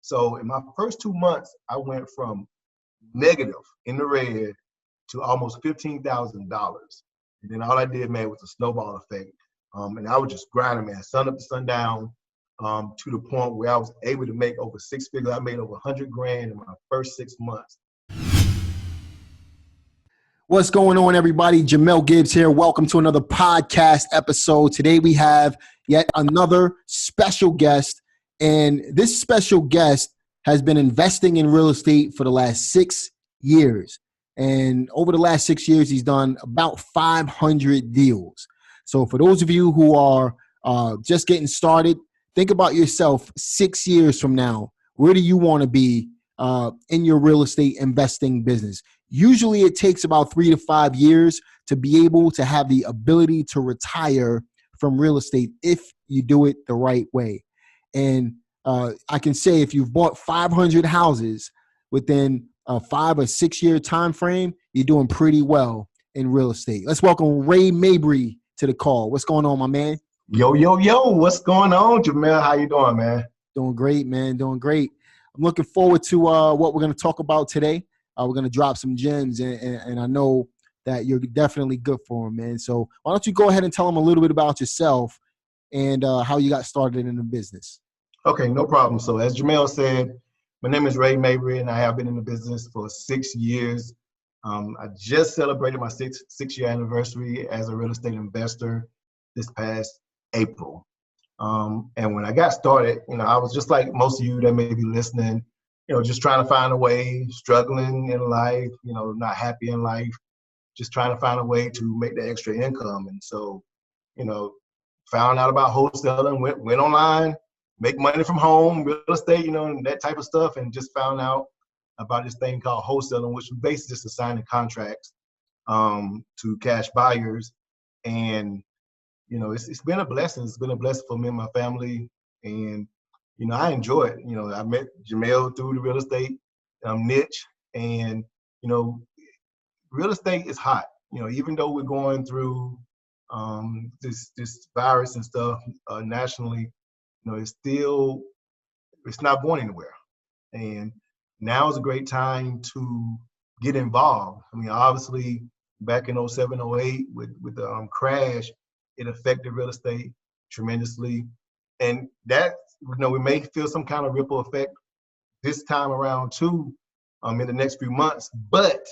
So in my first 2 months, I went from negative in the red to almost $15,000. And then all I did, man, was a snowball effect. And I was just grinding, man, sun up to sundown, to the point where I was able to make over six figures. I made over 100 grand in my first 6 months. What's going on, everybody? Jamel Gibbs here. Welcome to another podcast episode. Today we have yet another special guest, and this special guest has been investing in real estate for the last 6 years. And over the last 6 years, he's done about 500 deals. So for those of you who are just getting started, think about yourself 6 years from now. Where do you want to be in your real estate investing business? Usually it takes about 3 to 5 years to be able to have the ability to retire from real estate if you do it the right way. And I can say if you've bought 500 houses within a 5 or 6 year time frame, you're doing pretty well in real estate. Let's welcome Ray Mabry to the call. What's going on, my man? Yo. What's going on, Jamel? How you doing, man? Doing great, man. Doing great. I'm looking forward to what we're going to talk about today. We're going to drop some gems, and I know that you're definitely good for them, man. So why don't you go ahead and tell them a little bit about yourself and how you got started in the business. Okay, no problem. So as Jamel said, my name is Ray Mabry, and I have been in the business for 6 years. I just celebrated my six-year anniversary as a real estate investor this past April. And when I got started, I was just like most of you that may be listening, just trying to find a way, struggling in life, not happy in life, just trying to find a way to make the extra income. And so, found out about wholesaling, went online, make money from home, real estate, and that type of stuff, and just found out about this thing called wholesaling, which was basically just assigning contracts to cash buyers. And, it's been a blessing. It's been a blessing for me and my family. And I enjoy it. I met Jamel through the real estate niche, and real estate is hot. Even though we're going through this virus and stuff nationally, it's not going anywhere. And now is a great time to get involved. Obviously, back in 07, 08 with the crash, it affected real estate tremendously, and that. We may feel some kind of ripple effect this time around too, in the next few months, but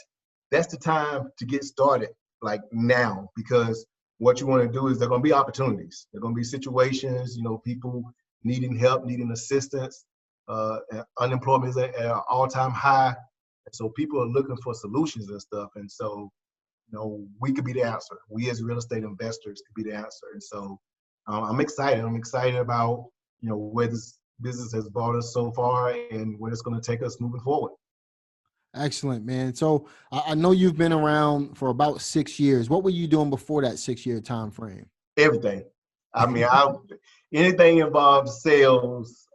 that's the time to get started, like now, because what you want to do is there are going to be opportunities. There are going to be situations, people needing help, needing assistance. Unemployment is at an all-time high. And so people are looking for solutions and stuff. And so, we could be the answer. We as real estate investors could be the answer. And so I'm excited. I'm excited about where this business has brought us so far and where it's going to take us moving forward. Excellent, man. So I know you've been around for about 6 years. What were you doing before that 6 year time frame? Everything. Anything involved sales,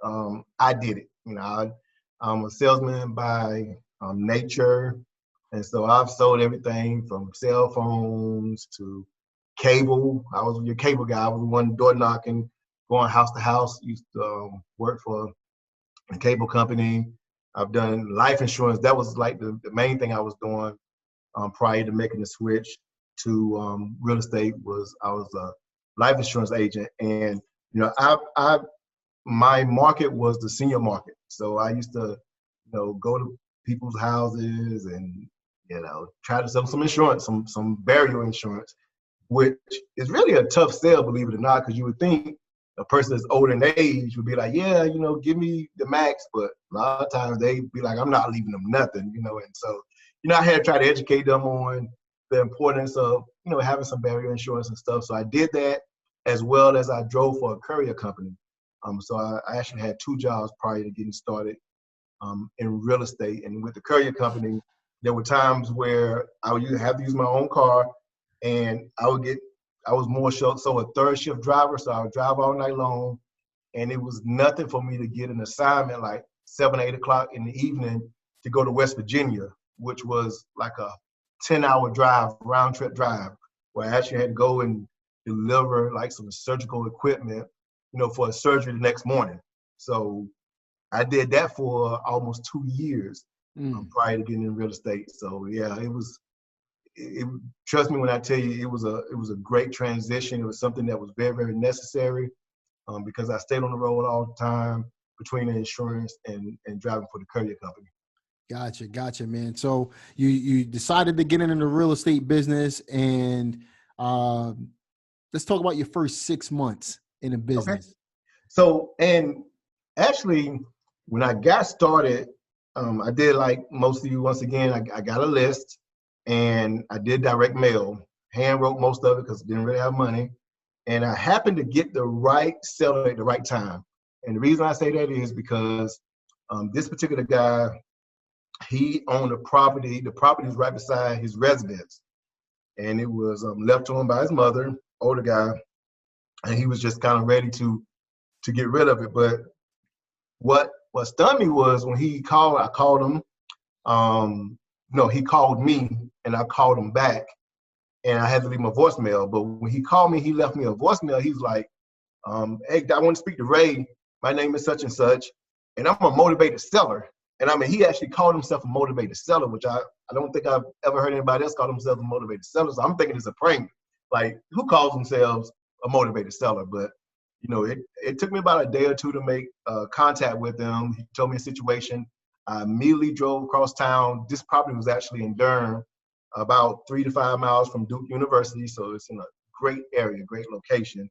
I did it. I'm a salesman by nature. And so I've sold everything from cell phones to cable. I was your cable guy. I was the one door knocking, going house to house. Used to work for a cable company. I've done life insurance. That was like the main thing I was doing prior to making the switch to real estate. I was a life insurance agent, and my market was the senior market. So I used to go to people's houses and try to sell some insurance, some burial insurance, which is really a tough sell, believe it or not, because you would think a person that's older in age would be like, yeah, give me the max. But a lot of times they'd be like, I'm not leaving them nothing, And so, I had to try to educate them on the importance of, having some burial insurance and stuff. So I did that, as well as I drove for a courier company. So I actually had 2 jobs prior to getting started in real estate. And with the courier company, there were times where I would have to use my own car, and I was more so a third shift driver, so I would drive all night long, and it was nothing for me to get an assignment like 7, 8 o'clock in the evening to go to West Virginia, which was like a 10-hour drive, round trip drive, where I actually had to go and deliver like some surgical equipment, for a surgery the next morning. So I did that for almost 2 years Mm. prior to getting in real estate. So yeah, trust me when I tell you, it was a great transition. It was something that was very, very necessary because I stayed on the road all the time between the insurance and driving for the courier company. Gotcha, man. So you decided to get into the real estate business, and let's talk about your first 6 months in the Okay. business. So, and actually, when I got started, I did like most of you. Once again, I got a list, and I did direct mail, hand wrote most of it because I didn't really have money, and I happened to get the right seller at the right time. And the reason I say that is because this particular guy, he owned a property. The property is right beside his residence, and it was left to him by his mother, older guy, and he was just kind of ready to get rid of it. But what stunned me was when he called, I called him. No, he called me, and I called him back, and I had to leave him a voicemail. But when he called me, he left me a voicemail. He's like, "Hey, I want to speak to Ray. My name is such and such, and I'm a motivated seller." And I mean, he actually called himself a motivated seller, which I don't think I've ever heard anybody else call themselves a motivated seller. So I'm thinking it's a prank. Like, who calls themselves a motivated seller? But you know, it took me about a day or two to make contact with him. He told me a situation. I immediately drove across town. This property was actually in Durham, about 3 to 5 miles from Duke University. So it's in a great area, great location.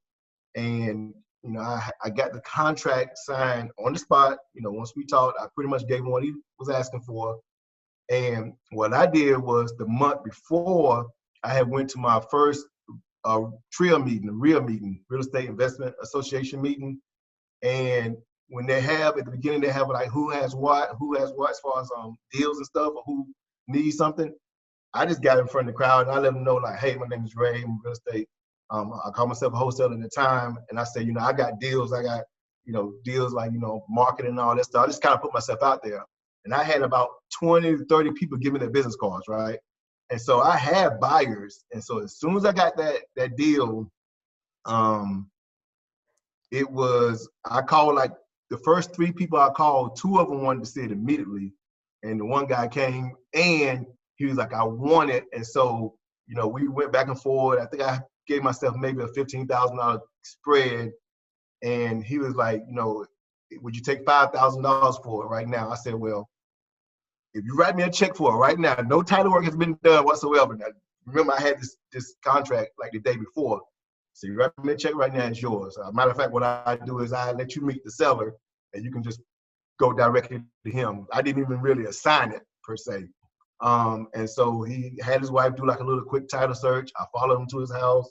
And, you know, I got the contract signed on the spot. You know, once we talked, I pretty much gave him what he was asking for. And what I did was the month before, I had went to my first TRIA meeting, a REIA meeting, Real Estate Investment Association meeting. And when they have, at the beginning, they have like who has what as far as deals and stuff, or who needs something. I just got in front of the crowd and I let them know, like, hey, my name is Ray, I'm real estate. I call myself a wholesaler at the time. And I say, you know, I got deals. I got, you know, deals like, you know, marketing and all that stuff. I just kind of put myself out there. And I had about 20 to 30 people give me their business cards, right? And so I had buyers. And so as soon as I got that deal, it was, I called like the first 3 people I called, 2 of them wanted to see it immediately. And the one guy came and he was like, I want it. And so, you know, we went back and forth. I think I gave myself maybe a $15,000 spread. And he was like, you know, would you take $5,000 for it right now? I said, well, if you write me a check for it right now, no title work has been done whatsoever. Now, remember, I had this contract like the day before. So you write me a check right now, it's yours. Matter of fact, what I do is I let you meet the seller and you can just go directly to him. I didn't even really assign it per se. And so he had his wife do like a little quick title search. I followed him to his house.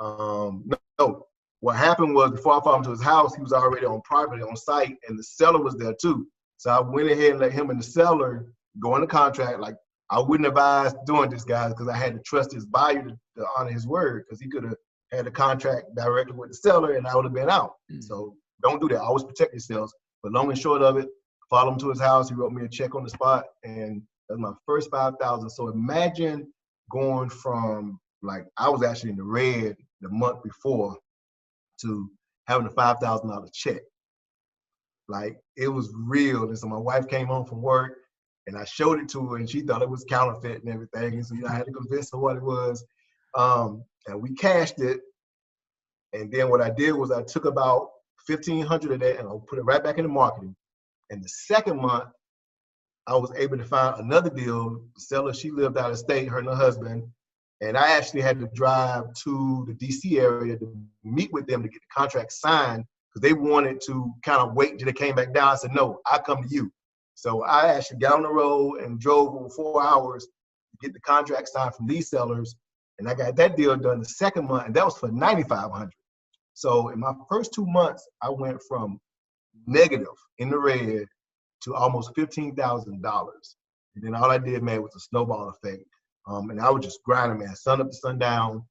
No, what happened was before I followed him to his house, he was already on property, on site, and the seller was there too. So I went ahead and let him and the seller go in the contract. Like, I wouldn't advise doing this, guys, because I had to trust his buyer to honor his word, because he could have had a contract directly with the seller and I would have been out. So don't do that. Always protect yourselves. But long and short of it, followed him to his house. He wrote me a check on the spot, and that's my first $5,000. So imagine going from, like, I was actually in the red the month before to having a $5,000 check. Like, it was real. And so my wife came home from work and I showed it to her and she thought it was counterfeit and everything. And so, you know, I had to convince her what it was. And we cashed it. And then what I did was I took about $1,500 of that and I put it right back into marketing. And the second month, I was able to find another deal. The seller, she lived out of state, her and her husband. And I actually had to drive to the DC area to meet with them to get the contract signed, because they wanted to kind of wait until they came back down. I said, no, I come to you. So I actually got on the road and drove over 4 hours to get the contract signed from these sellers. And I got that deal done the second month, and that was for $9,500. So in my first 2 months, I went from negative in the red to almost $15,000. And then all I did, man, was a snowball effect. And I was just grinding, man, sun up to sundown,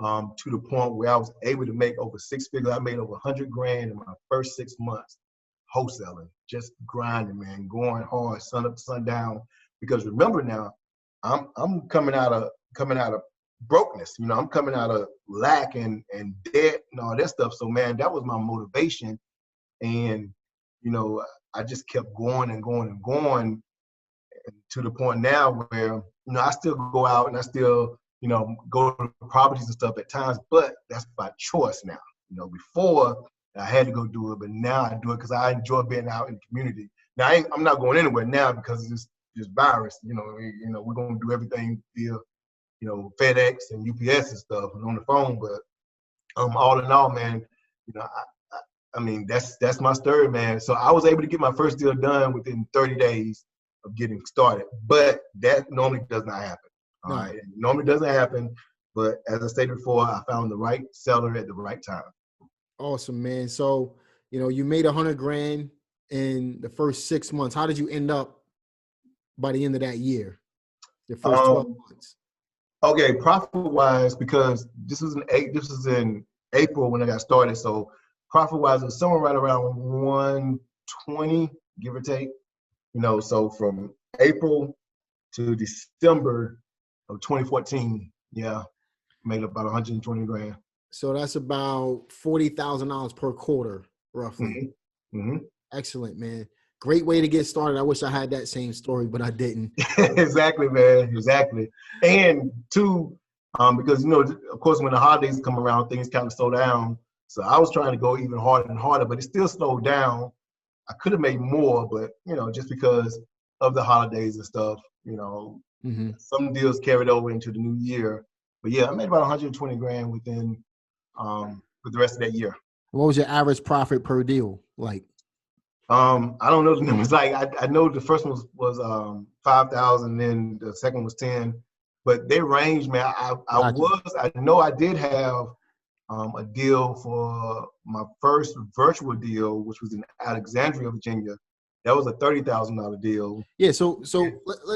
to the point where I was able to make over 6 figures. I made over $100,000 in my first 6 months wholesaling, just grinding, man, going hard, sun up to sundown. Because remember now, I'm coming out of brokenness. You know, I'm coming out of lack and debt and all that stuff. So, man, that was my motivation. And, you know, I just kept going and going and going to the point now where, you know, I still go out and I still, you know, go to properties and stuff at times, but that's by choice now. You know, before I had to go do it, but now I do it because I enjoy being out in the community. Now I'm not going anywhere now because of this virus. You know, we're gonna do everything via, you know, FedEx and UPS and stuff and on the phone. But all in all, man, you know, I mean, that's my story, man. So I was able to get my first deal done within 30 days of getting started, but that normally does not happen. All right, it normally doesn't happen. But as I stated before, I found the right seller at the right time. Awesome, man. So, you know, you made $100,000 in the first 6 months. How did you end up by the end of that year? Your first 12 months. Okay, profit wise, because this was in April when I got started. So profit wise, it was somewhere right around 120, give or take. You know, so from April to December of 2014, yeah, made about 120 grand. So that's about $40,000 per quarter, roughly. Mm-hmm. Excellent, man. Great way to get started. I wish I had that same story, but I didn't. Exactly, man. Exactly. And two, because, you know, of course, when the holidays come around, things kind of slow down. So I was trying to go even harder and harder, but it still slowed down. I could have made more, but, you know, just because of the holidays and stuff, you know, some deals carried over into the new year. But yeah, I made about 120 grand within with the rest of that year. What was your average profit per deal like? I don't know the numbers. Like I know the first one was 5,000, then the second was 10, but they range, man. I know I did have a deal for my first virtual deal, which was in Alexandria, Virginia. That was a $30,000 deal. Yeah. So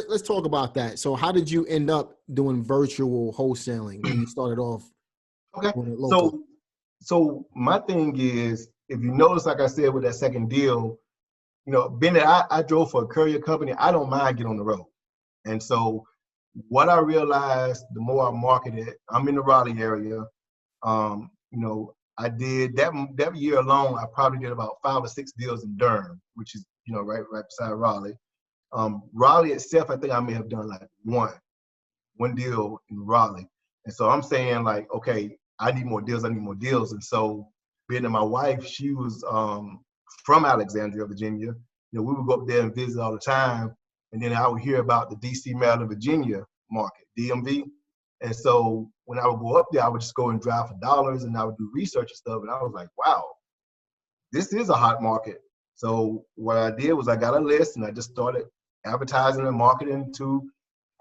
let's talk about that. So how did you end up doing virtual wholesaling when you started off? Okay. So my thing is, if you notice, like I said, with that second deal, you know, being that I drove for a courier company, I don't mind getting on the road. And so what I realized, the more I marketed, I'm in the Raleigh area. You know, I did that year alone, I probably did about 5 or 6 deals in Durham, which is, you know, right beside Raleigh. Raleigh itself, I think I may have done like one deal in Raleigh. And so I'm saying like, okay, I need more deals. And so being that my wife, she was from Alexandria, Virginia, you know, we would go up there and visit all the time. And then I would hear about the DC, Maryland, Virginia market, DMV. And so when I would go up there, I would just go and drive for dollars and I would do research and stuff. And I was like, wow, this is a hot market. So what I did was I got a list and I just started advertising and marketing to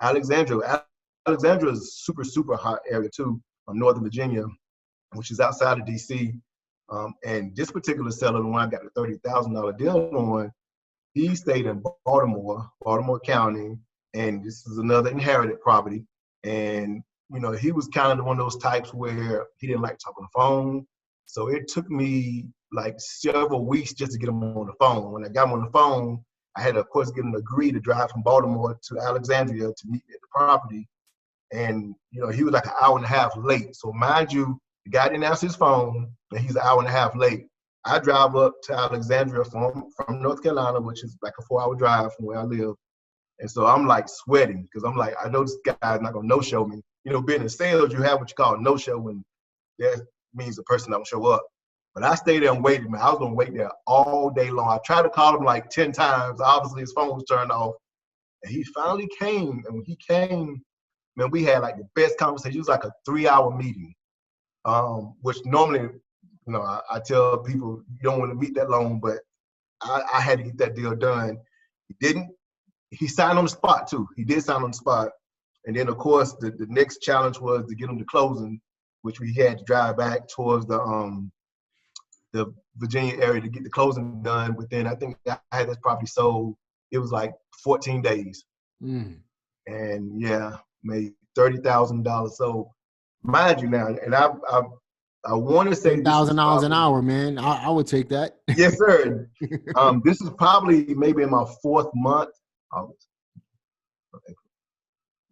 Alexandria. Alexandria is a super, super hot area too, Northern Virginia, which is outside of DC. And this particular seller, the one I got the $30,000 deal on, he stayed in Baltimore County, and this is another inherited property. And, you know, he was kind of one of those types where he didn't like to talk on the phone. So it took me like several weeks just to get him on the phone. When I got him on the phone, I had to, of course, get him to agree to drive from Baltimore to Alexandria to meet me at the property. And, you know, he was like an hour and a half late. So mind you, the guy didn't answer his phone, and he's an hour and a half late. I drive up to Alexandria from North Carolina, which is like a 4-hour drive from where I live. And so I'm like sweating because I'm like, I know this guy's not going to no-show me. You know, being in sales, you have what you call a no-show when that means the person don't show up. But I stayed there and waited, man. I was going to wait there all day long. I tried to call him like 10 times. Obviously, his phone was turned off. And he finally came. And when he came, man, we had like the best conversation. It was like a 3-hour meeting, which normally, you know, I tell people you don't want to meet that long, but I had to get that deal done. He didn't. He signed on the spot too. He did sign on the spot. And then of course the next challenge was to get him to closing, which we had to drive back towards the Virginia area to get the closing done within, I think I had this property sold, it was like 14 days. And yeah, made $30,000. So mind you now, and I want to say $10,000 an hour, man. I would take that. Yes, sir. This is probably maybe in my 4th month. August. Okay.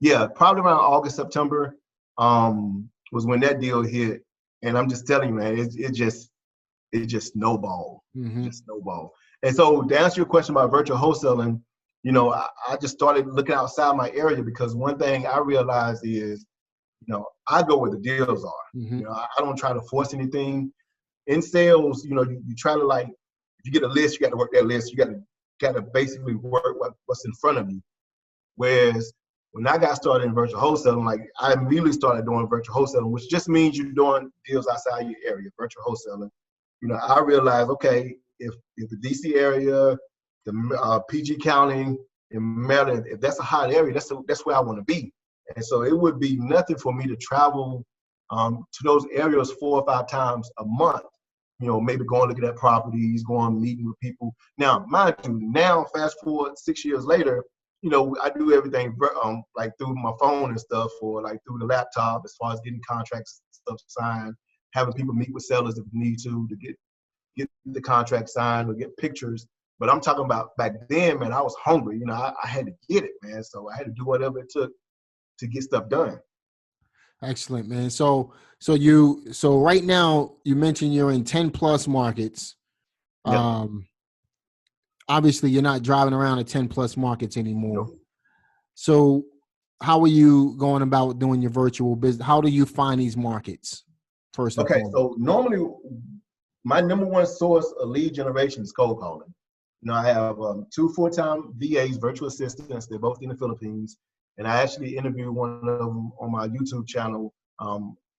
Yeah, probably around August, September was when that deal hit. And I'm just telling you, man, it just snowballed. Just snowballed. And so to answer your question about virtual wholesaling, I just started looking outside my area because one thing I realized is, I go where the deals are. Mm-hmm. I don't try to force anything. In sales, you try to if you get a list, you got to work that list. You got to basically work what's in front of you. Whereas when I got started in virtual wholesaling, I immediately started doing virtual wholesaling, which just means you're doing deals outside your area, virtual wholesaling. I realized, okay, if the DC area, the PG County, in Maryland, if that's a hot area, that's where I want to be. And so it would be nothing for me to travel to those areas 4 or 5 times a month. Maybe going looking at properties, going meeting with people. Now, mind you, fast forward 6 years later, I do everything through my phone and stuff, or through the laptop, as far as getting contracts stuff signed, having people meet with sellers if need to get the contract signed or get pictures. But I'm talking about back then, man, I was hungry. I had to get it, man. So I had to do whatever it took to get stuff done. Excellent, man. So right now you mentioned you're in 10 plus markets. Yep. Obviously you're not driving around at 10 plus markets anymore. Nope. So how are you going about doing your virtual business? How do you find these markets first and foremost? So normally my number one source of lead generation is cold calling. I have 2 full-time VAs, virtual assistants. They're both in the Philippines. And I actually interviewed one of them on my YouTube channel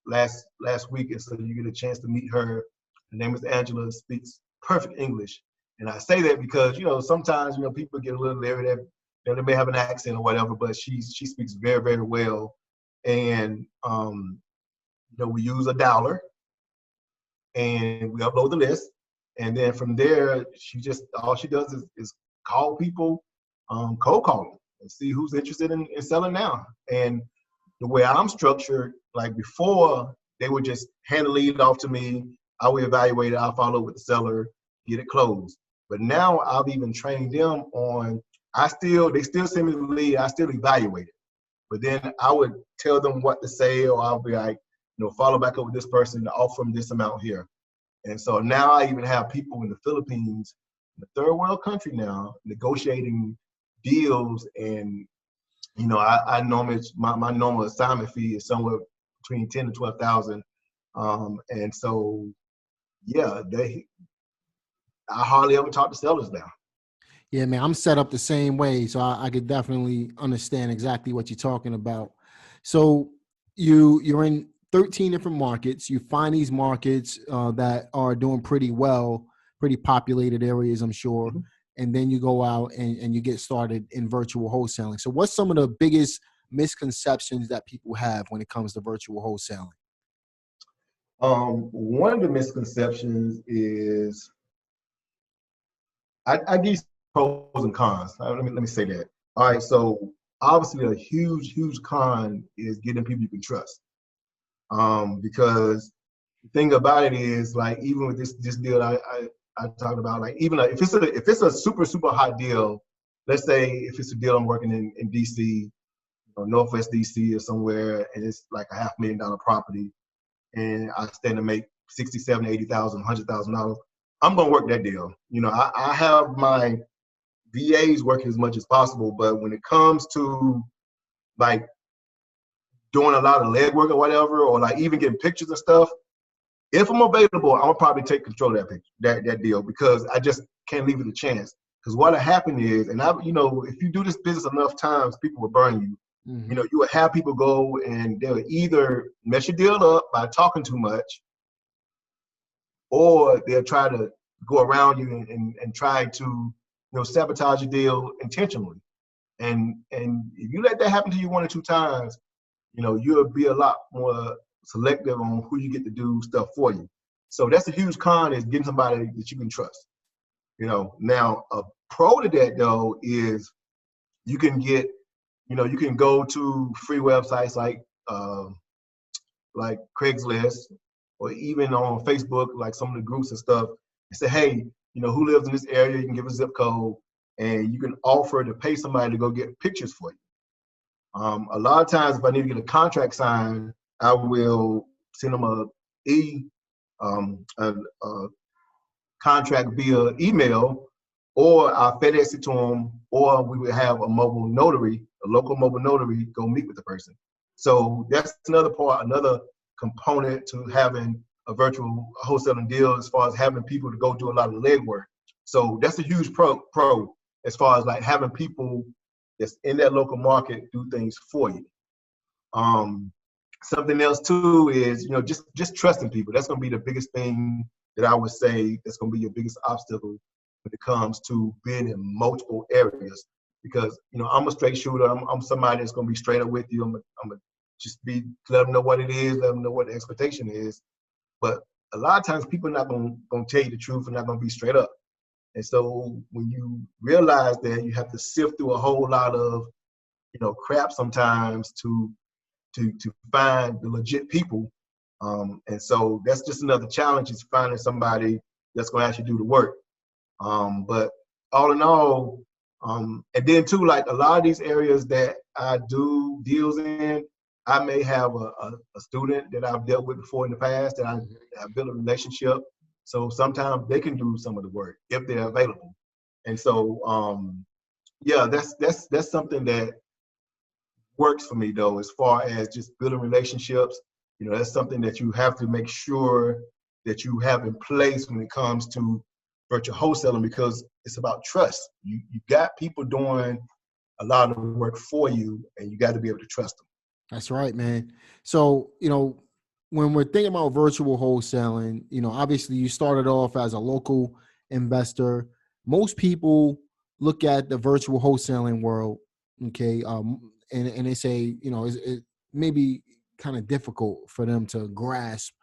last week. And so you get a chance to meet her. Her name is Angela, speaks perfect English. And I say that because, sometimes, people get a little leery that they may have an accent or whatever, but she speaks very, very well. And, we use a dialer and we upload the list. And then from there, all she does is call people, cold call them and see who's interested in selling now. And the way I'm structured, before, they would just hand the lead off to me. I would evaluate it. I'll follow up with the seller, get it closed. But now I've even trained them on, they still send me the lead. I still evaluate it. But then I would tell them what to say, or I'll be like, follow back up with this person to offer them this amount here. And so now I even have people in the Philippines, in the third world country now, negotiating deals. And, I normally, my normal assignment fee is somewhere between 10 to 12,000. And so, yeah, I hardly ever talk to sellers now. Yeah, man, I'm set up the same way. So I could definitely understand exactly what you're talking about. So you're in 13 different markets. You find these markets that are doing pretty well, pretty populated areas, I'm sure. Mm-hmm. And then you go out and you get started in virtual wholesaling. So what's some of the biggest misconceptions that people have when it comes to virtual wholesaling? One of the misconceptions is, I give pros and cons. Let me say that. All right, so obviously a huge con is getting people you can trust. Because the thing about it is, even with this deal I talked about, even if it's a super hot deal, let's say if it's a deal I'm working in DC, Northwest DC or somewhere, and it's like a $500,000 property, and I stand to make $60,000, $70,000, $80,000, $100,000, I'm gonna work that deal. I have my VAs working as much as possible, but when it comes to doing a lot of legwork or whatever, or even getting pictures and stuff, if I'm available, I'm gonna probably take control of that deal, because I just can't leave it a chance. Because what'll happen is, and if you do this business enough times, people will burn you. Mm-hmm. You will have people go and they'll either mess your deal up by talking too much, or they'll try to go around you and try to sabotage your deal intentionally. And if you let that happen to you 1 or 2 times, you'll be a lot more selective on who you get to do stuff for you. So that's a huge con, is getting somebody that you can trust. Now a pro to that though is you can go to free websites like Craigslist, or even on Facebook, like some of the groups and stuff, and say, hey, who lives in this area? You can give a zip code, and you can offer to pay somebody to go get pictures for you. A lot of times, if I need to get a contract signed, I will send them a contract via email, or I'll FedEx it to them, or we would have a mobile notary, a local mobile notary, go meet with the person. So that's another part, another component to having a virtual wholesaling deal, as far as having people to go do a lot of legwork. So that's a huge pro as far as like having people that's in that local market do things for you. Something else too is, just trusting people. That's going to be the biggest thing that I would say that's going to be your biggest obstacle when it comes to being in multiple areas. Because, I'm a straight shooter. I'm somebody that's going to be straight up with you. I'm going to let them know what it is, let them know what the expectation is. But a lot of times people are not going to tell you the truth and not going to be straight up. And so when you realize that you have to sift through a whole lot of, crap sometimes to find the legit people. And so that's just another challenge, is finding somebody that's going to actually do the work. But all in all, and then too, like a lot of these areas that I do deals in, I may have a student that I've dealt with before in the past that I built a relationship. So sometimes they can do some of the work if they're available. And so, yeah, that's something that works for me though, as far as just building relationships. That's something that you have to make sure that you have in place when it comes to virtual wholesaling, because it's about trust. You got people doing a lot of work for you, and you got to be able to trust them. That's right, man. So, when we're thinking about virtual wholesaling, obviously you started off as a local investor. Most people look at the virtual wholesaling world, okay, and they say, it may be kind of difficult for them to grasp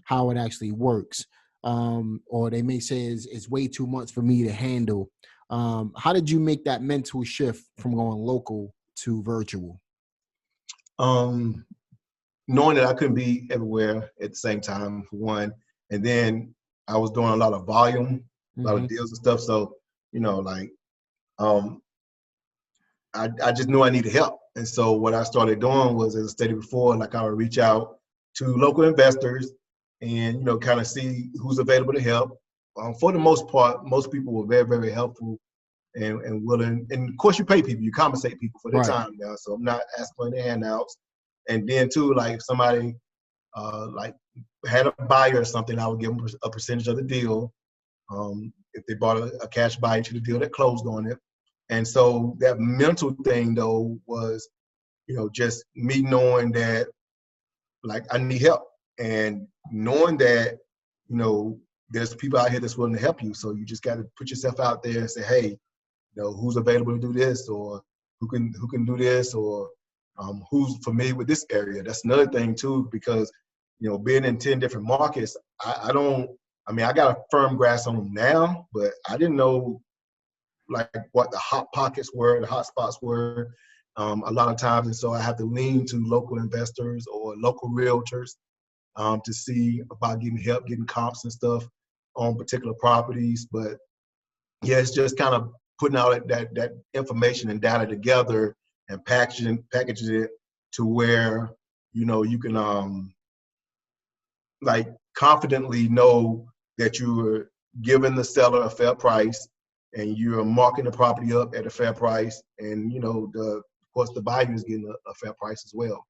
how it actually works. Or they may say it's way too much for me to handle. How did you make that mental shift from going local to virtual? Knowing that I couldn't be everywhere at the same time, for one, and then I was doing a lot of volume, a lot of deals and stuff. So, I just knew I needed help. And so what I started doing was, as I stated before, like I would reach out to local investors and, kind of see who's available to help. For the most part, most people were very, very helpful and willing. And of course you pay people, you compensate people for their time now. So I'm not asking for any handouts. And then too, like if somebody like had a buyer or something, I would give them a percentage of the deal. If they bought a cash buy into the deal that closed on it. And so that mental thing though was, just me knowing that like I need help, and knowing that, there's people out here that's willing to help you. So you just got to put yourself out there and say, hey, who's available to do this, or who can do this, or who's familiar with this area. That's another thing too, because being in 10 different markets, I got a firm grasp on them now, but I didn't know like what the hot pockets were, the hot spots were, a lot of times. And so I have to lean to local investors or local realtors to see about getting help, getting comps and stuff on particular properties. But yeah, it's just kind of putting out that information and data together and packaging it to where, you can like confidently know that you're giving the seller a fair price and you're marking the property up at a fair price. And, of course the buyer is getting a fair price as well.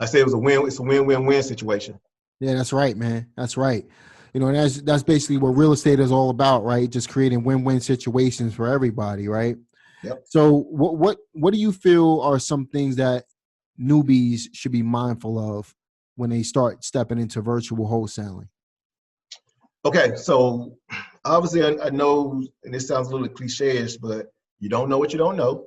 I say it's a win-win-win situation. Yeah, that's right, man. That's right. And that's basically what real estate is all about, right? Just creating win-win situations for everybody, right? Yep. So what do you feel are some things that newbies should be mindful of when they start stepping into virtual wholesaling? Okay, so obviously I know, and this sounds a little cliche-ish, but you don't know what you don't know.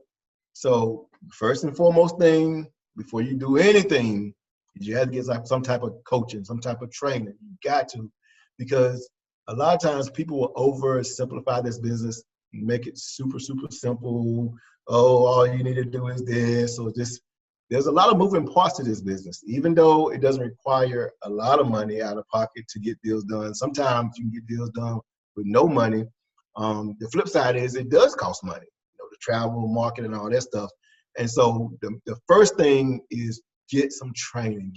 So first and foremost thing, before you do anything, you have to get like some type of coaching, some type of training. You got to, because a lot of times people will oversimplify this business, make it super, super simple. Oh, all you need to do is this or this. There's a lot of moving parts to this business, even though it doesn't require a lot of money out of pocket to get deals done. Sometimes you can get deals done with no money. The flip side is it does cost money, the travel, market, and all that stuff. And so the first thing is get some training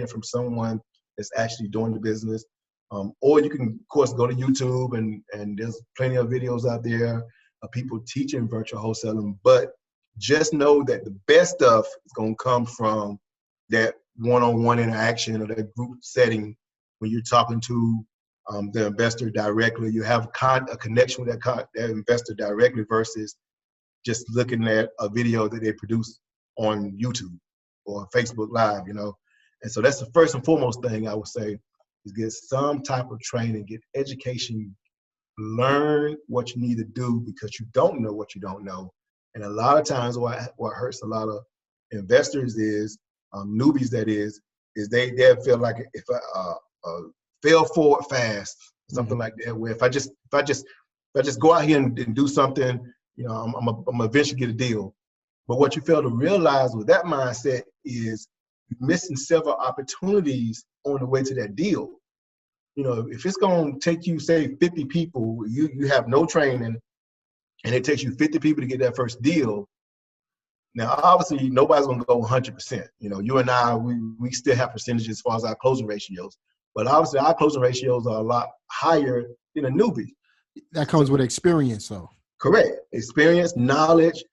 from someone that's actually doing the business. Or you can, of course, go to YouTube and there's plenty of videos out there of people teaching virtual wholesaling. But just know that the best stuff is going to come from that one-on-one interaction or that group setting when you're talking to the investor directly. You have a connection with that investor directly versus just looking at a video that they produce on YouTube or Facebook Live, And so that's the first and foremost thing I would say is get some type of training, get education, learn what you need to do because you don't know what you don't know. And a lot of times what hurts a lot of investors is, newbies that is they feel like if I fail forward fast, something like that, where if I just go out here and do something, I'm eventually get a deal. But what you fail to realize with that mindset is you're missing several opportunities on the way to that deal. If it's going to take you, say, 50 people, you have no training, and it takes you 50 people to get that first deal. Now, obviously, nobody's going to go 100%. You and I, we still have percentages as far as our closing ratios. But obviously, our closing ratios are a lot higher than a newbie. That comes with experience, though. Correct. Experience, knowledge,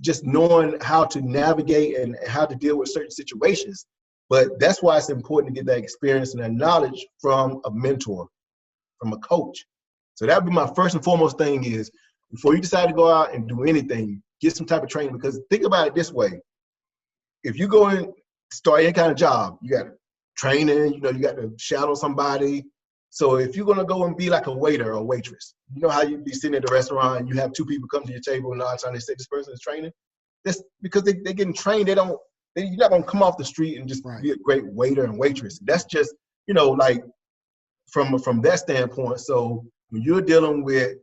just knowing how to navigate and how to deal with certain situations. But that's why it's important to get that experience and that knowledge from a mentor, from a coach. So that would be my first and foremost thing is before you decide to go out and do anything, get some type of training. Because think about it this way. If you go and start any kind of job, you got training, you got to shadow somebody. So if you're going to go and be like a waiter or waitress, you know how you be sitting at the restaurant and you have two people come to your table and all the time they say this person is training? That's because they're getting trained. You're not going to come off the street and just be a great waiter and waitress. That's just, like from that standpoint. So when you're dealing with,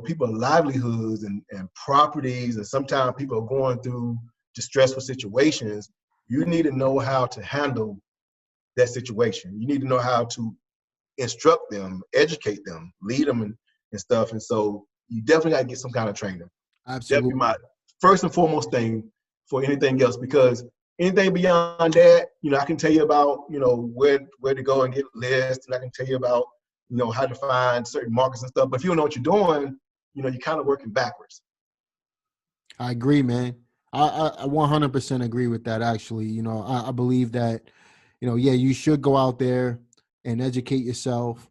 people's livelihoods and properties, and sometimes people are going through distressful situations, you need to know how to handle that situation. You need to know how to instruct them, educate them, lead them and stuff. And so you definitely got to get some kind of training. Absolutely. That'd be my first and foremost thing for anything else, because anything beyond that, I can tell you about, where to go and get lists, and I can tell you about, how to find certain markets and stuff. But if you don't know what you're doing, you're kind of working backwards. I agree, man. I 100% agree with that, actually. I believe that, you should go out there and educate yourself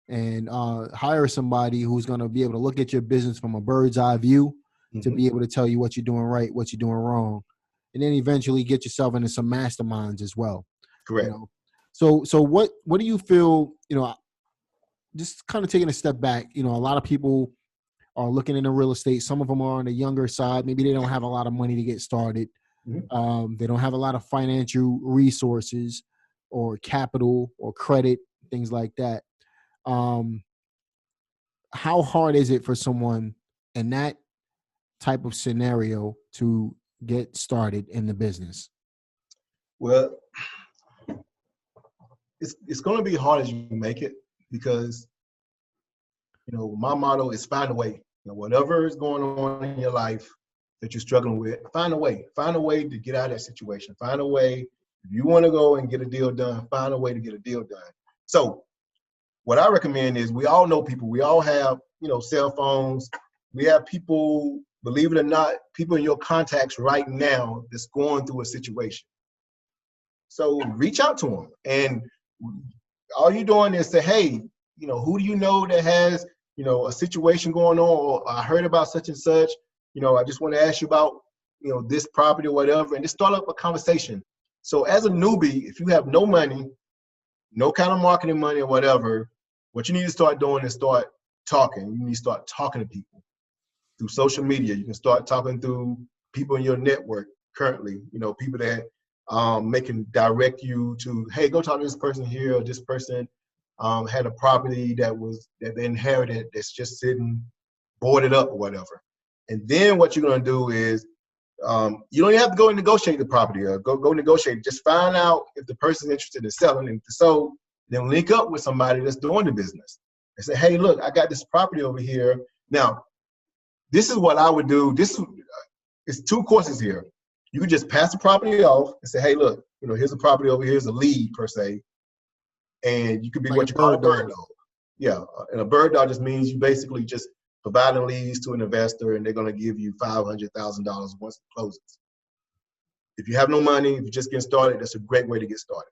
and hire somebody who's going to be able to look at your business from a bird's eye view to be able to tell you what you're doing right, what you're doing wrong, and then eventually get yourself into some masterminds as well. Correct. So what do you feel, just kind of taking a step back, a lot of people are looking into real estate. Some of them are on the younger side. Maybe they don't have a lot of money to get started. They don't have a lot of financial resources or capital or credit, things like that. How hard is it for someone in that type of scenario to get started in the business? Well, it's going to be hard as you make it, because my motto is find a way. Whatever is going on in your life that you're struggling with, find a way to get out of that situation. Find a way. If you want to go and get a deal done, find a way to get a deal done. So what I recommend is, we all know people. We all have, cell phones. We have people, believe it or not, people in your contacts right now that's going through a situation. So reach out to them. And all you're doing is say, hey, who do you know that has, a situation going on, or I heard about such and such, I just want to ask you about, this property or whatever, and just start up a conversation. So as a newbie, if you have no money, no kind of marketing money or whatever, what you need to start doing is start talking. You need to start talking to people through social media. You can start talking through people in your network currently, people that can direct you to, hey, go talk to this person here, or this person had a property that they inherited that's just sitting boarded up or whatever. And then what you're going to do is, you don't even have to go and negotiate the property, or go negotiate. Just find out if the person's interested in selling, and so then link up with somebody that's doing the business and say, hey, look, I got this property over here. Now, this is what I would do. It's two courses here. You can just pass the property off and say, hey, look, here's a property over here, here's a lead per se. and you could be Like what a you call a bird bird dog. dog. Yeah, and a bird dog just means you basically just providing leads to an investor, and they're going to give you $500,000 once it closes. If you have no money, if you're just getting started, that's a great way to get started.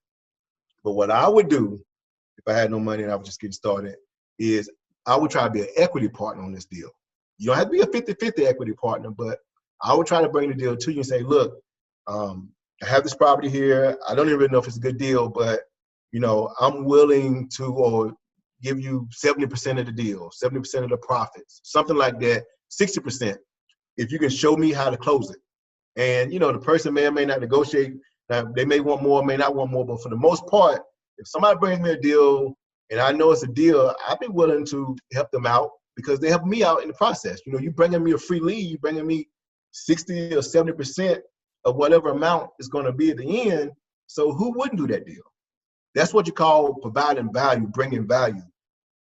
But what I would do if I had no money and I was just getting started is I would try to be an equity partner on this deal. You don't have to be a 50-50 equity partner, but I would try to bring the deal to you and say, look, I have this property here. I don't even really know if it's a good deal, but I'm willing to or give you 70% of the deal, 70% of the profits, something like that, 60%, if you can show me how to close it. And, the person may or may not negotiate. Now, they may want more, may not want more, but for the most part, if somebody brings me a deal and I know it's a deal, I'd be willing to help them out because they help me out in the process. You bringing me a free lead, you bringing me 60 or 70% of whatever amount is going to be at the end. So who wouldn't do that deal? That's what you call providing value, bringing value.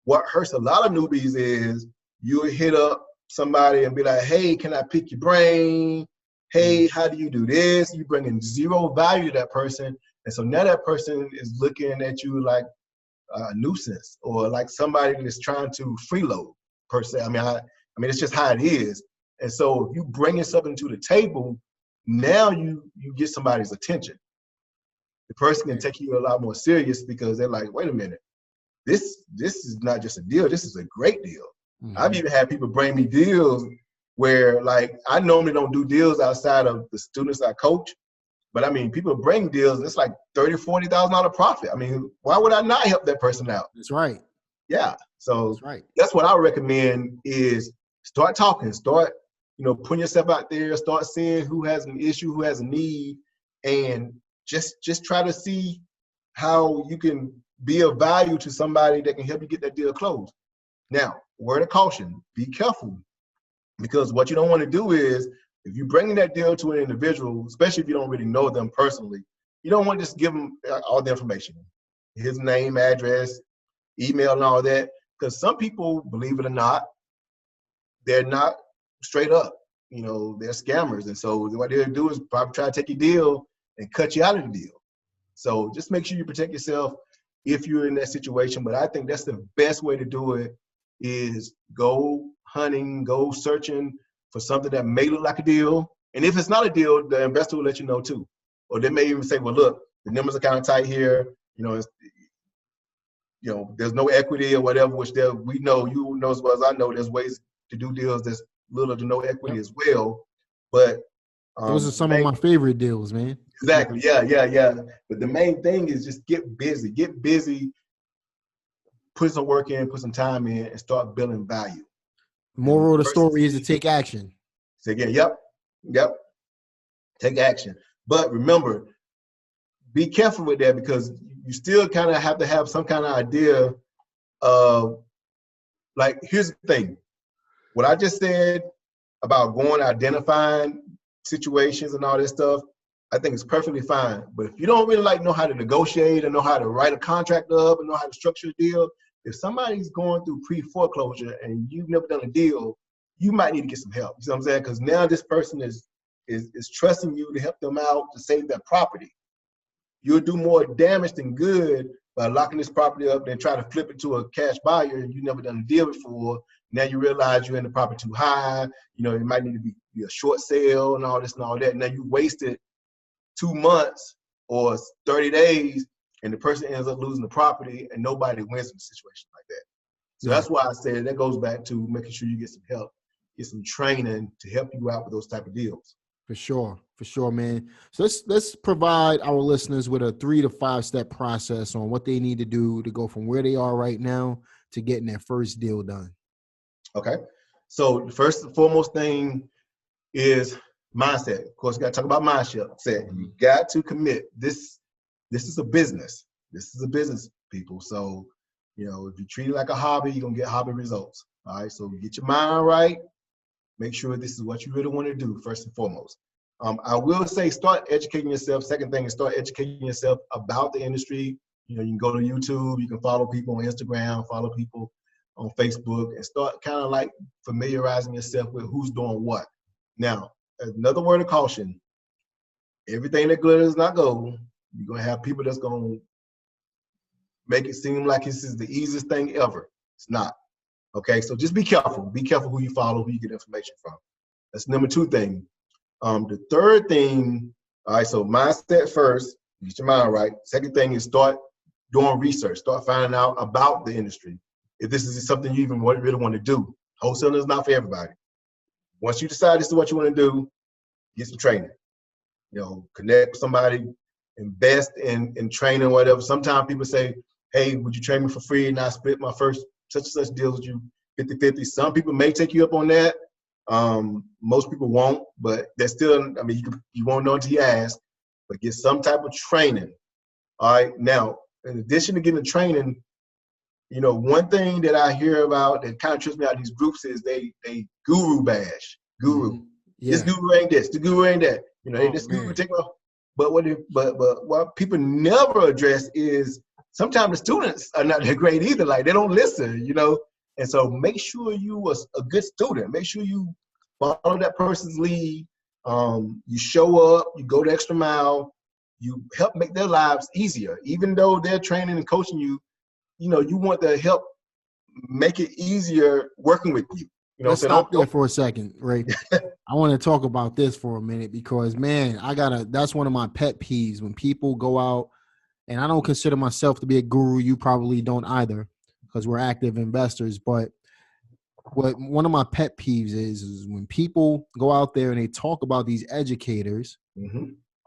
What hurts a lot of newbies is you hit up somebody and be like, hey, can I pick your brain? Hey, how do you do this? You bringing zero value to that person. And so now that person is looking at you like a nuisance or like somebody that's trying to freeload per se. I mean, it's just how it is. And so if you bringing something to the table, now you get somebody's attention. The person can take you a lot more serious because they're like, wait a minute, this is not just a deal, this is a great deal. Mm-hmm. I've even had people bring me deals where like I normally don't do deals outside of the students I coach, but I mean people bring deals and it's like $30,000-$40,000 profit. I mean, why would I not help that person out? That's right. Yeah. So that's right. That's what I recommend is start talking, start putting yourself out there, start seeing who has an issue, who has a need, and just try to see how you can be of value to somebody that can help you get that deal closed. Now, word of caution, be careful, because what you don't want to do is if you bring that deal to an individual, especially if you don't really know them personally, you don't want to just give them all the information, his name, address, email, and all that, because some people, believe it or not, they're not straight up. They're scammers. And so what they'll do is probably try to take your deal and cut you out of the deal. So just make sure you protect yourself if you're in that situation. But I think that's the best way to do it is go hunting, go searching for something that may look like a deal. And if it's not a deal, the investor will let you know too. Or they may even say, well, look, the numbers are kind of tight here. There's no equity or whatever, which we know, you know as well as I know, there's ways to do deals that's little to no equity as well. But those are some of my favorite deals, man. Exactly. Yeah. But the main thing is just get busy, put some work in, put some time in, and start building value. Moral of the story is to take action. Say again, yep. Take action. But remember, be careful with that because you still kind of have to have some kind of idea of, like, here's the thing. What I just said about going, identifying situations and all this stuff, I think it's perfectly fine. But if you don't really know how to negotiate and know how to write a contract up and know how to structure a deal, if somebody's going through pre-foreclosure and you've never done a deal, you might need to get some help. You know what I'm saying? Because now this person is trusting you to help them out to save their property. You'll do more damage than good by locking this property up and try to flip it to a cash buyer and you've never done a deal before. Now you realize you're in the property too high. It might need to be a short sale and all this and all that. Now you wasted 2 months or 30 days and the person ends up losing the property and nobody wins in a situation like that. So that's why I said that goes back to making sure you get some help, get some training to help you out with those type of deals. For sure, man. So let's provide our listeners with a 3 to 5 step process on what they need to do to go from where they are right now to getting their first deal done. Okay. So the first and foremost thing is mindset. Of course, you got to talk about mindset. You got to commit. This is a business. This is a business, people. So, if you treat it like a hobby, you're going to get hobby results. All right. So get your mind right. Make sure this is what you really want to do first and foremost. I will say start educating yourself. Second thing is start educating yourself about the industry. You can go to YouTube. You can follow people on Instagram, follow people on Facebook, and start kind of like familiarizing yourself with who's doing what. Now, another word of caution, everything that glitters is not gold. You're going to have people that's going to make it seem like this is the easiest thing ever. It's not. Okay, so just be careful. Be careful who you follow, who you get information from. That's number 2 thing. The third thing, all right, so mindset first, get your mind right. Second thing is start doing research, start finding out about the industry. If this is something you even really want to do. Wholesaling is not for everybody. Once you decide this is what you want to do, get some training. Connect with somebody, invest in training, whatever. Sometimes people say, hey, would you train me for free? And I split my first such and such deals with you 50-50. Some people may take you up on that. Most people won't, but that's still, you won't know until you ask, but get some type of training. All right. Now, in addition to getting the training, one thing that I hear about that kind of trips me out in these groups is they guru bash. Guru. Mm-hmm. Yeah. This guru ain't this, the guru ain't that. This guru take off. But what people never address is sometimes the students are not that great either. Like they don't listen, And so make sure you are a good student. Make sure you follow that person's lead. You show up, you go the extra mile, you help make their lives easier. Even though they're training and coaching you, you want to help make it easier working with you. Let's stop there for a second, Ray. I want to talk about this for a minute because, man, that's one of my pet peeves when people go out, and I don't consider myself to be a guru. You probably don't either because we're active investors. But what one of my pet peeves is when people go out there and they talk about these educators,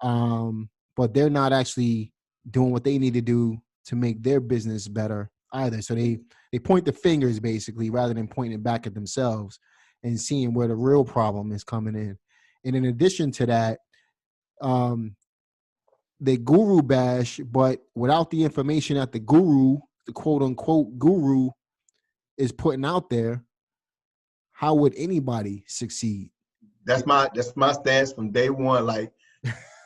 but they're not actually doing what they need to do to make their business better either. So they point the fingers basically rather than pointing back at themselves and seeing where the real problem is coming in. And in addition to that, they guru bash, but without the information that the guru, the quote unquote guru, is putting out there, how would anybody succeed? That's my stance from day one. Like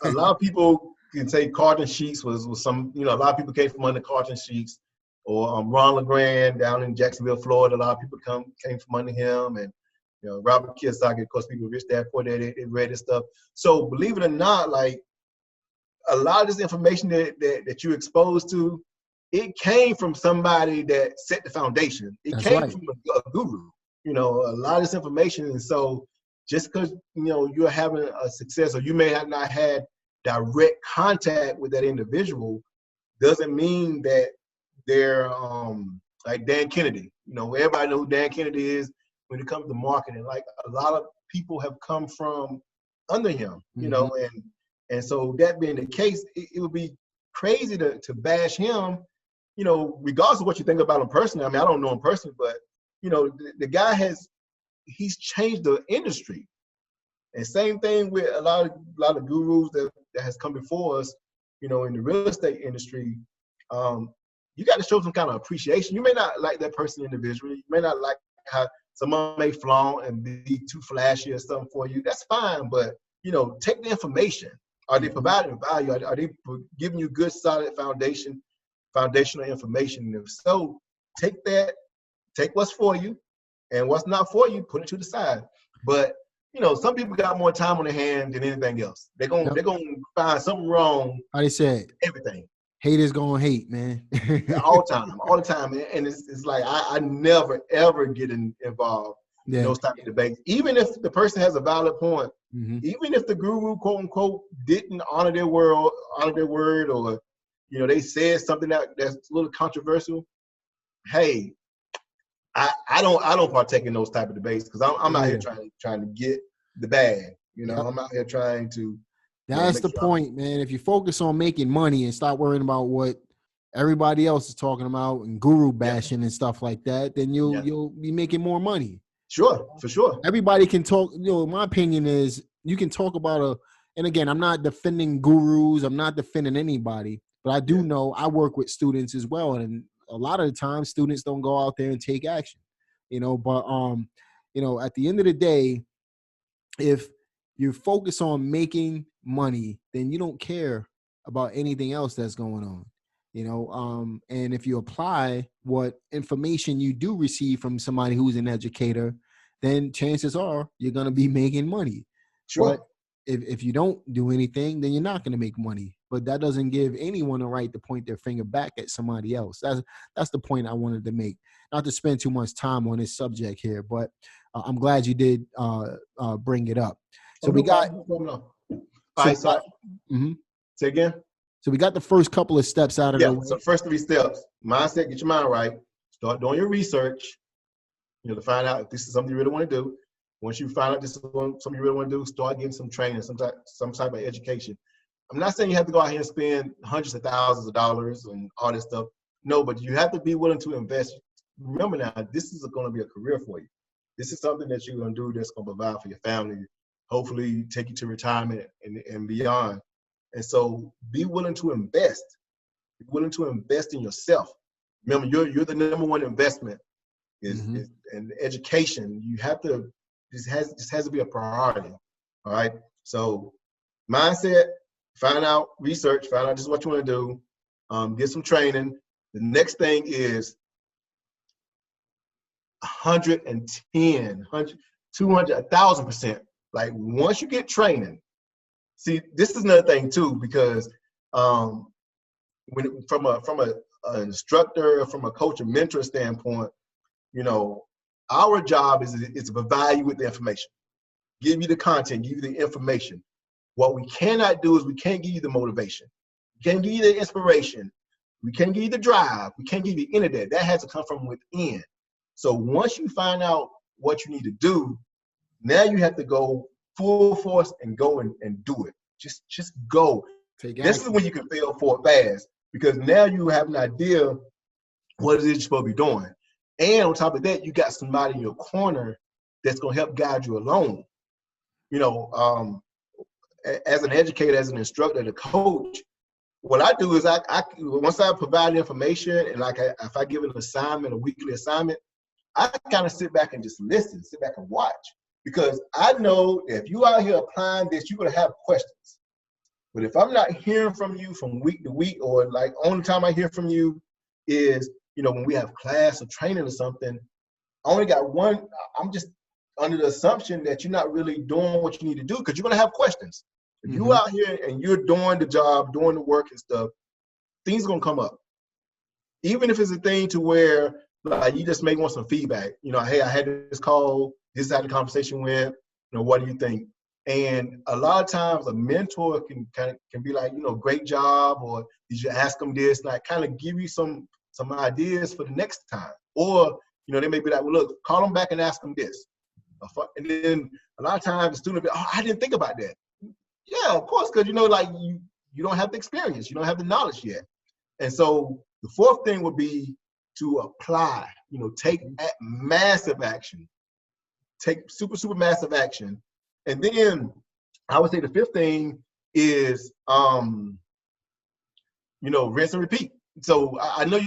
a lot of people can say Carton Sheets was some, a lot of people came from under Carton Sheets, or Ron LeGrand down in Jacksonville, Florida. A lot of people came from under him, and Robert Kiyosaki. Of course, people rich dad poor dad. They read this stuff. So believe it or not, like a lot of this information that you're exposed to, it came from somebody that set the foundation. It came from a guru. A lot of this information, and so just because you're having a success, or you may have not had direct contact with that individual, doesn't mean that they're like Dan Kennedy. Everybody knows who Dan Kennedy is when it comes to marketing. Like a lot of people have come from under him, and so that being the case, it would be crazy to bash him, regardless of what you think about him personally. I don't know him personally, but the guy he's changed the industry. And same thing with a lot of gurus that has come before us, in the real estate industry. You got to show some kind of appreciation. You may not like that person individually. You may not like how someone may flaunt and be too flashy or something for you. That's fine, but take the information. Are they providing value? Are they giving you good, solid foundational information? And if so, take what's for you, and what's not for you, put it to the side. But some people got more time on their hands than anything else. They're gonna find something wrong. How they said everything. Haters gonna hate, man. all the time. And it's like I never ever get involved in those type of debates. Even if the person has a valid point, even if the guru quote unquote didn't honor their word, or they said something that's a little controversial. Hey, I don't partake in those type of debates because I'm out here trying to get the bag. I'm out here trying to. That's the point, man. If you focus on making money and stop worrying about what everybody else is talking about and guru bashing and stuff like that, then you'll be making more money. Sure, for sure. Everybody can talk. My opinion is you can talk about and again, I'm not defending gurus. I'm not defending anybody, but I do know I work with students as well. And a lot of the time students don't go out there and take action, but at the end of the day, if you focus on making money, then you don't care about anything else that's going on, and if you apply what information you do receive from somebody who's an educator, then chances are you're going to be making money. Sure. But if you don't do anything, then you're not going to make money. But that doesn't give anyone a right to point their finger back at somebody else. That's the point I wanted to make. Not to spend too much time on this subject here, but I'm glad you did bring it up. So we got. All right, so say again. So we got the first couple of steps out of the way. So first 3 steps: mindset, get your mind right. Start doing your research. To find out if this is something you really want to do. Once you find out this is something you really want to do, start getting some training, some type of education. I'm not saying you have to go out here and spend hundreds of thousands of dollars and all this stuff. No, but you have to be willing to invest. Remember now, this is going to be a career for you. This is something that you're going to do that's going to provide for your family, hopefully take you to retirement and beyond. And so be willing to invest. Be willing to invest in yourself. Remember, you're the number one investment is in education. You have to, this has to be a priority. All right. So mindset, find out, research, find out just what you want to do, get some training. The next thing is 110, 100, 200, 1,000%. Like once you get training, see, this is another thing too, because when from an instructor, from a coach or mentor standpoint, our job is to provide you with the information, give you the content, give you the information. What we cannot do is we can't give you the motivation. We can't give you the inspiration. We can't give you the drive. We can't give you any of that. That has to come from within. So once you find out what you need to do, now you have to go full force and go and do it. Just go. This is when you can fail forward fast, because now you have an idea what it is you're supposed to be doing. And on top of that, you got somebody in your corner that's going to help guide you along. As an educator, as an instructor, the coach, what I do is I once I provide information and if I give an assignment, a weekly assignment, I kind of sit back and just listen, sit back and watch, because I know if you out here applying this, you're going to have questions. But if I'm not hearing from you from week to week, or like only time I hear from you is, when we have class or training or something, I only got one. I'm just under the assumption that you're not really doing what you need to do, because you're going to have questions. If you out here and you're doing the job, doing the work and stuff, things are going to come up. Even if it's a thing to where you just may want some feedback. Hey, I had this call. This is how the conversation went. What do you think? And a lot of times a mentor can be like, great job, or did you ask them this? Like kind of give you some ideas for the next time. Or, they may be like, well, look, call them back and ask them this. And then a lot of times the student will be, I didn't think about that. Yeah, of course, because, you don't have the experience. You don't have the knowledge yet. And so the fourth thing would be to apply, take massive action. Take super, super massive action. And then I would say the fifth thing is, rinse and repeat. So I know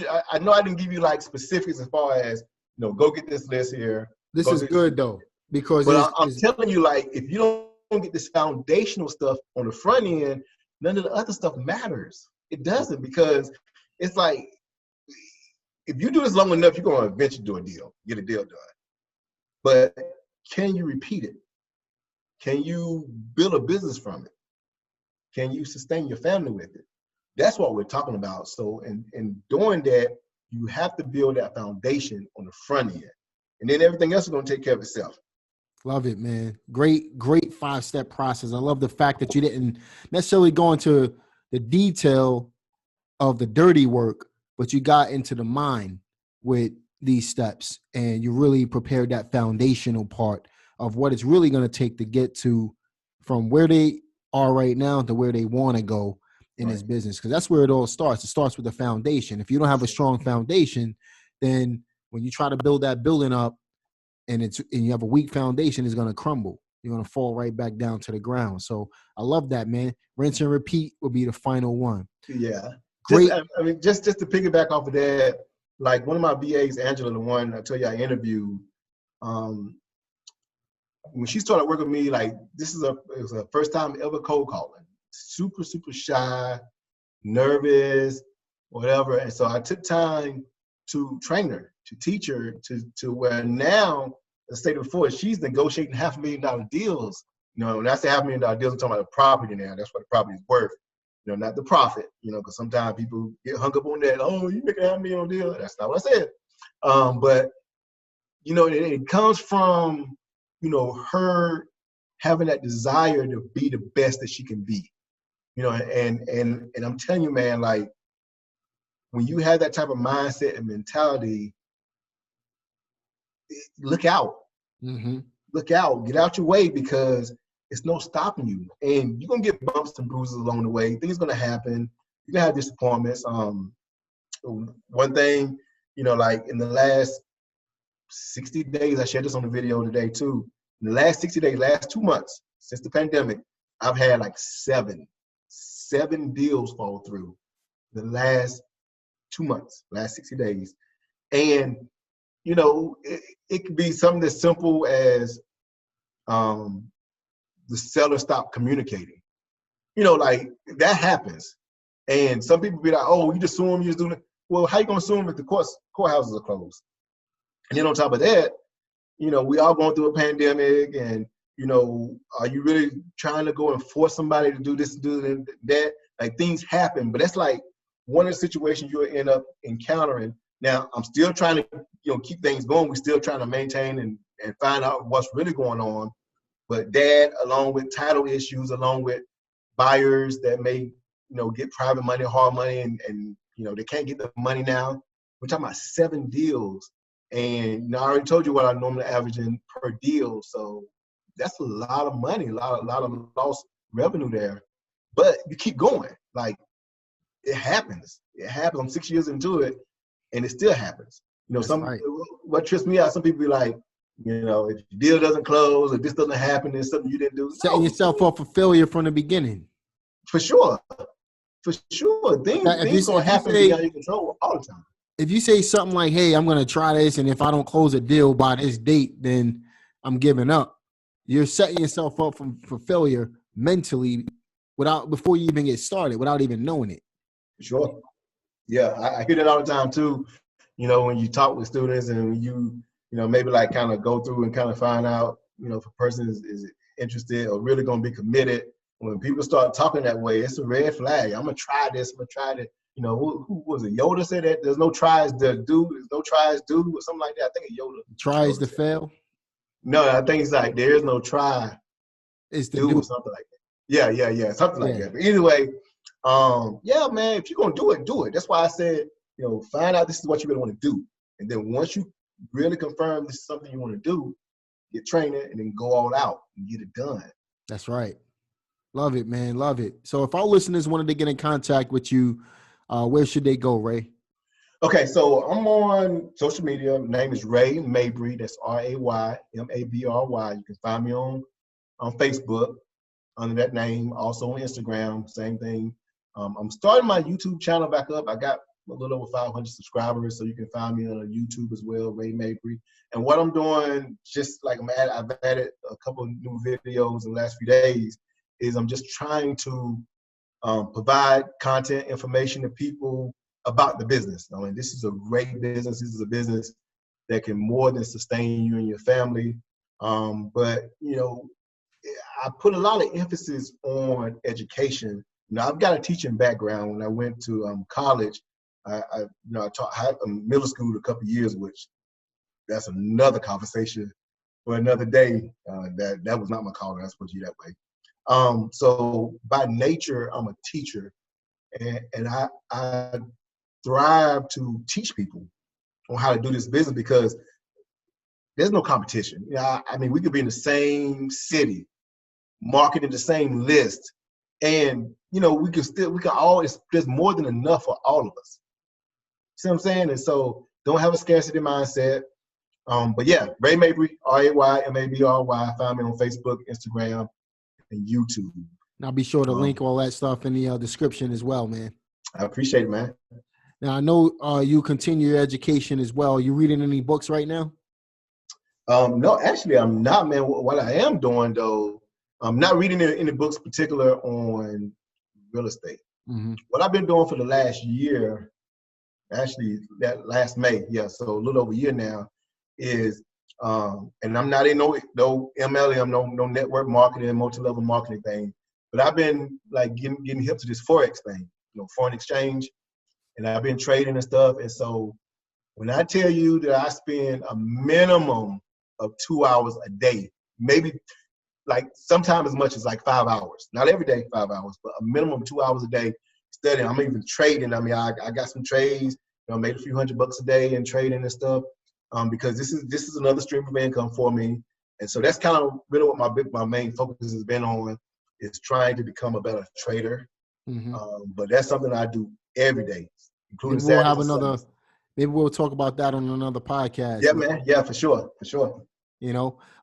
I didn't give you like specifics as far as, go get this list here. This is good though, because I'm telling you, like, if you don't get this foundational stuff on the front end, none of the other stuff matters. It doesn't, because it's like, if you do this long enough, you're going to eventually do a deal, get a deal done. But can you repeat it? Can you build a business from it? Can you sustain your family with it? That's what we're talking about. So in doing that, you have to build that foundation on the front end. And then everything else is going to take care of itself. Love it, man. Great 5-step process. I love the fact that you didn't necessarily go into the detail of the dirty work, but you got into the mind with these steps, and you really prepared that foundational part of what it's really going to take to get to from where they are right now to where they want to go in this business. Because that's where it all starts. It starts with the foundation. If you don't have a strong foundation, then when you try to build that building up and you have a weak foundation, it's going to crumble. You're going to fall right back down to the ground. So I love that, man. Rinse and repeat will be the final one. Yeah. Great. Just to piggyback off of that, like one of my VAs, Angela, the one I tell you I interviewed, when she started working with me, like it was her first time ever cold calling. Super, super shy, nervous, whatever. And so I took time to train her, to teach her, to where now, as I stated before, she's negotiating $500,000 deals You know, when I say $500,000 deals, I'm talking about the property now. That's what the property is worth. You know, not the profit. You know, because sometimes people get hung up on that. Oh, you make a $500,000 deal. That's not what I said. But you know, it comes from, you know, her having that desire to be the best that she can be. You know, and I'm telling you, man, like when you have that type of mindset and mentality, look out. Mm-hmm. Look out. Get out your way, because it's no stopping you. And you're gonna get bumps and bruises along the way. Things gonna happen. You're gonna have disappointments. One thing, you know, like in the last 60 days, I shared this on the video today too. In the last 60 days, last 2 months since the pandemic, I've had like seven deals fall through the last 2 months, last 60 days. And, you know, it could be something as simple as the seller stopped communicating. You know, like that happens. And some people be like, oh, you just sue them, you just doing it. Well, how you gonna sue them if the courthouses are closed? And then on top of that, you know, we all going through a pandemic, and, you know, are you really trying to go and force somebody to do this, do that? Like, things happen, but that's like one of the situations you'll end up encountering. Now, I'm still trying to, you know, keep things going. We're still trying to maintain and find out what's really going on. But that, along with title issues, along with buyers that may, you know, get private money, hard money, and you know, they can't get the money now. We're talking about 7 deals. And, you know, I already told you what I normally averaging per deal. So that's a lot of money, a lot of lost revenue there. But you keep going. Like, it happens. It happens. I'm 6 years into it, and it still happens. You know, Right. what trips me out, some people be like, you know, if the deal doesn't close, if this doesn't happen, it's something you didn't do. Setting yourself up for failure from the beginning. For sure. For sure. Things gonna happen beyond your control all the time. If you say something like, hey, I'm going to try this, and if I don't close a deal by this date, then I'm giving up, you're setting yourself up for failure mentally before you even get started, without even knowing it. Sure. Yeah, I hear that all the time too. You know, when you talk with students and you know, maybe like kind of go through and kind of find out, you know, if a person is interested or really going to be committed. When people start talking that way, it's a red flag. I'm going to try this. I'm going to try that. You know, who was it? Yoda said that there's no tries to do. There's no tries do, or something like that. I think it's Yoda. Tries to fail. No, I think it's like there is no try. It's to do, do. Or something like that. Yeah, something like Yeah. that. But either way, yeah, man, if you're gonna do it, do it. That's why I said, you know, find out this is what you really want to do, and then once you really confirm this is something you want to do, get training, and then go all out and get it done. That's right. Love it, man. Love it. So if our listeners wanted to get in contact with you, where should they go, Ray? Okay, so I'm on social media. My name is Ray Mabry. That's RayMabry. You can find me on Facebook under that name. Also on Instagram, same thing. I'm starting my YouTube channel back up. I got a little over 500 subscribers, so you can find me on YouTube as well, Ray Mabry. And what I'm doing, just like I've added a couple of new videos in the last few days, is I'm just trying to provide content, information to people about the business. I mean, this is a great business. This is a business that can more than sustain you and your family. But, you know, I put a lot of emphasis on education. You know, I've got a teaching background. When I went to college, I taught middle school a couple of years, which that's another conversation for another day. That was not my calling. That's put you that way. So by nature, I'm a teacher, and I thrive to teach people on how to do this business, because there's no competition. You know, I mean, we could be in the same city, marketing the same list, and, you know, we can always, there's more than enough for all of us. See what I'm saying? And so don't have a scarcity mindset. But yeah, Ray Mabry, RayMabry. Find me on Facebook, Instagram, and YouTube. And I'll be sure to link all that stuff in the description as well, man. I appreciate it, man. Now, I know you continue your education as well. You reading any books right now? No, actually, I'm not, man. What I am doing, though, I'm not reading any books particular on real estate. Mm-hmm. What I've been doing for the last year, actually that last May, yeah, so a little over a year now, is And I'm not in no MLM, no network marketing, multi-level marketing thing. But I've been like getting hip to this Forex thing, foreign exchange, and I've been trading and stuff. And so when I tell you that I spend a minimum of 2 hours a day, maybe like sometimes as much as like 5 hours, not every day 5 hours, but a minimum of 2 hours a day studying. I'm even trading. I mean, I got some trades, made a few $100 a day in trading and stuff, because this is another stream of income for me. And so that's kind of really what my main focus has been on, is trying to become a better trader. Mm-hmm. But that's something I do every day, including Maybe we'll Saturdays have and another. Sundays. Maybe we'll talk about that on another podcast. Yeah, man. Yeah, for sure.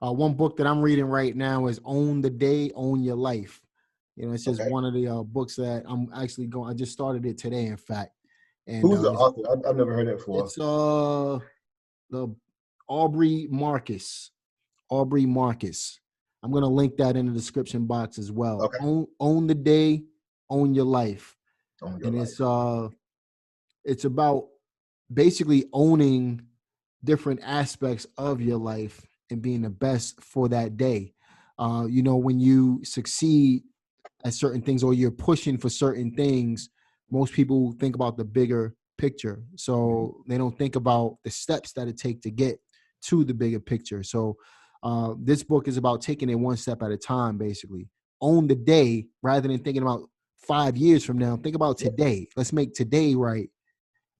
One book that I'm reading right now is "Own the Day, Own Your Life." It's just one of the books that I'm actually going. I just started it today, in fact. And who's the author? I've never heard that before. It's the Aubrey Marcus. Aubrey Marcus. I'm gonna link that in the description box as well. Okay. Own the Day, Own Your Life. It's about basically owning different aspects of your life and being the best for that day. When you succeed at certain things or you're pushing for certain things, most people think about the bigger picture. So they don't think about the steps that it takes to get to the bigger picture. So this book is about taking it one step at a time, basically. Own the day rather than thinking about 5 years from now. Think about today. Let's make today right.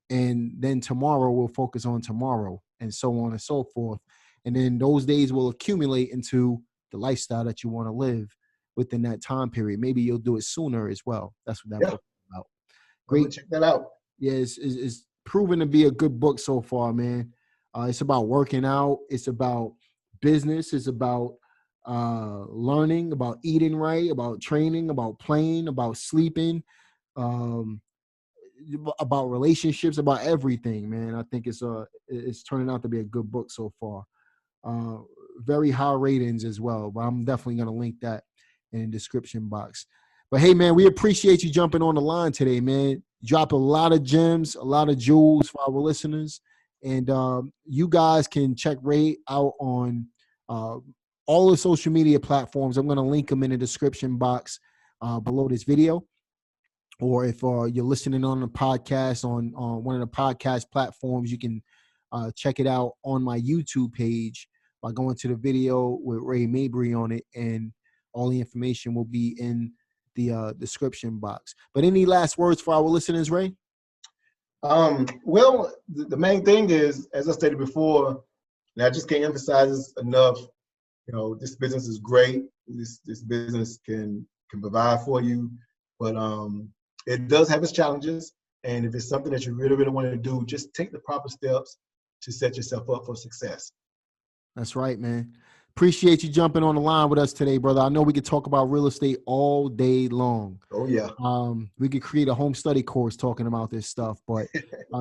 And then tomorrow we'll focus on tomorrow, and so on and so forth. And then those days will accumulate into the lifestyle that you want to live within that time period. Maybe you'll do it sooner as well. That's what that book is about. Great. Check that out. Yeah, it's proven to be a good book so far, man. It's about working out. It's about business. It's about learning, about eating right, about training, about playing, about sleeping, about relationships, about everything, man. I think it's turning out to be a good book so far. Very high ratings as well, but I'm definitely going to link that in the description box. But hey, man, we appreciate you jumping on the line today, man. Drop a lot of gems, a lot of jewels for our listeners. And you guys can check Ray out on all the social media platforms. I'm going to link them in the description box below this video. Or if you're listening on a podcast on one of the podcast platforms, you can check it out on my YouTube page by going to the video with Ray Mabry on it, and all the information will be in the description box. But any last words for our listeners, Ray? Well, the main thing is, as I stated before, and I just can't emphasize this enough, this business is great. This business can provide for you, but it does have its challenges. And if it's something that you really, really want to do, just take the proper steps to set yourself up for success. That's right, man. Appreciate you jumping on the line with us today, brother. I know we could talk about real estate all day long. Oh, yeah. We could create a home study course talking about this stuff, but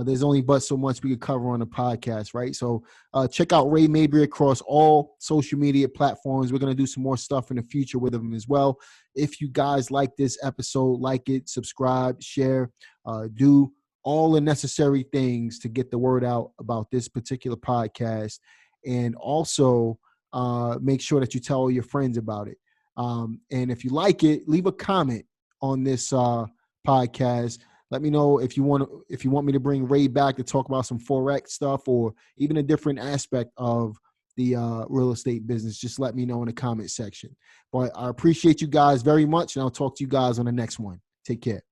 there's only but so much we could cover on the podcast, right? So check out Ray Mabry across all social media platforms. We're going to do some more stuff in the future with him as well. If you guys like this episode, like it, subscribe, share, do all the necessary things to get the word out about this particular podcast. And also make sure that you tell all your friends about it. And if you like it, leave a comment on this podcast. Let me know if you want me to bring Ray back to talk about some Forex stuff or even a different aspect of the real estate business. Just let me know in the comment section. But I appreciate you guys very much, and I'll talk to you guys on the next one. Take care.